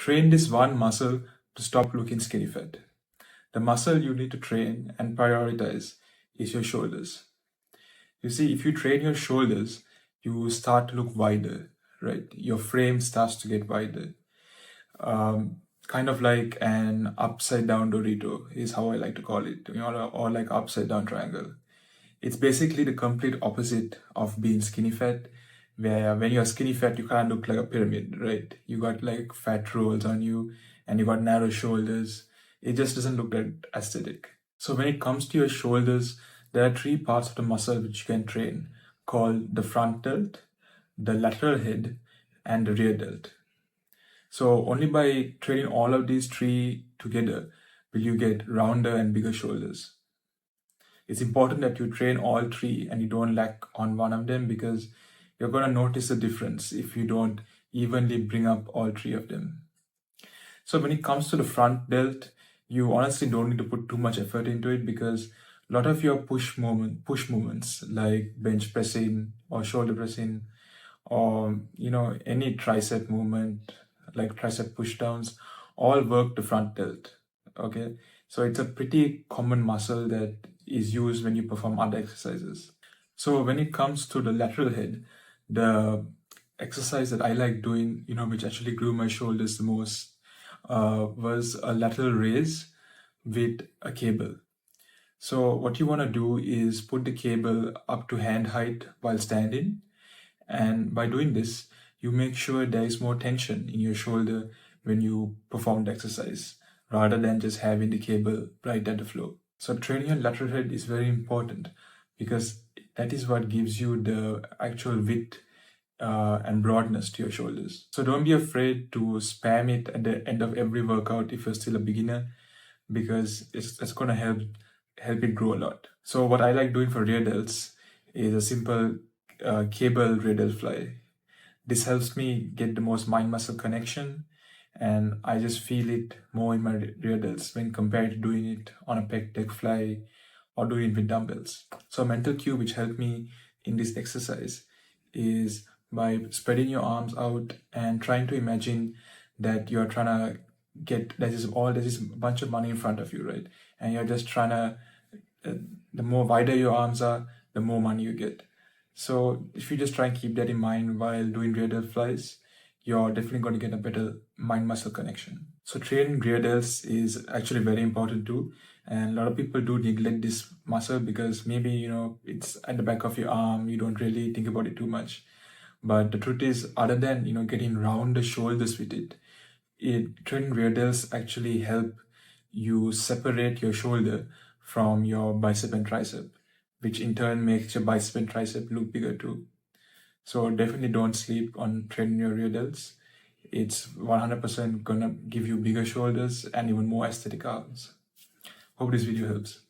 Train this one muscle to stop looking skinny fat. The muscle you need to train and prioritize is your shoulders. You see, if you train your shoulders, you start to look wider, right? Your frame starts to get wider. Kind of like an upside down Dorito is how I like to call it, or like upside down triangle. It's basically the complete opposite of being skinny fat, where when you're skinny fat, you kind of look like a pyramid, right? You got like fat rolls on you and you got narrow shoulders. It just doesn't look that aesthetic. So when it comes to your shoulders, there are three parts of the muscle which you can train called the front delt, the lateral head, and the rear delt. So only by training all of these three together will you get rounder and bigger shoulders. It's important that you train all three and you don't lack on one of them, because you're going to notice the difference if you don't evenly bring up all three of them. So when it comes to the front delt, you honestly don't need to put too much effort into it, because a lot of your push movements like bench pressing or shoulder pressing, or any tricep movement like tricep push downs, all work the front delt. Okay, so it's a pretty common muscle that is used when you perform other exercises. So when it comes to the lateral head, the exercise that I like doing, which actually grew my shoulders the most, was a lateral raise with a cable. So what you want to do is put the cable up to hand height while standing, and by doing this, you make sure there is more tension in your shoulder when you perform the exercise, rather than just having the cable right at the floor. So training your lateral head is very important, because that is what gives you the actual width and broadness to your shoulders. So don't be afraid to spam it at the end of every workout if you're still a beginner, because it's going to help it grow a lot. So what I like doing for rear delts is a simple cable rear delt fly. This helps me get the most mind muscle connection, and I just feel it more in my rear delts when compared to doing it on a pec deck fly or doing it with dumbbells. So a mental cue which helped me in this exercise is by spreading your arms out and trying to imagine that you're trying to there's this bunch of money in front of you, right? And you're just trying to, the more wider your arms are, the more money you get. So if you just try and keep that in mind while doing rear delt flies, you're definitely going to get a better mind muscle connection. So training rear delts is actually very important too. And a lot of people do neglect this muscle because maybe, it's at the back of your arm, you don't really think about it too much. But the truth is, other than, getting round the shoulders with training rear delts actually help you separate your shoulder from your bicep and tricep, which in turn makes your bicep and tricep look bigger too. So definitely don't sleep on training your rear delts. It's 100% gonna give you bigger shoulders and even more aesthetic arms. Hope this video helps.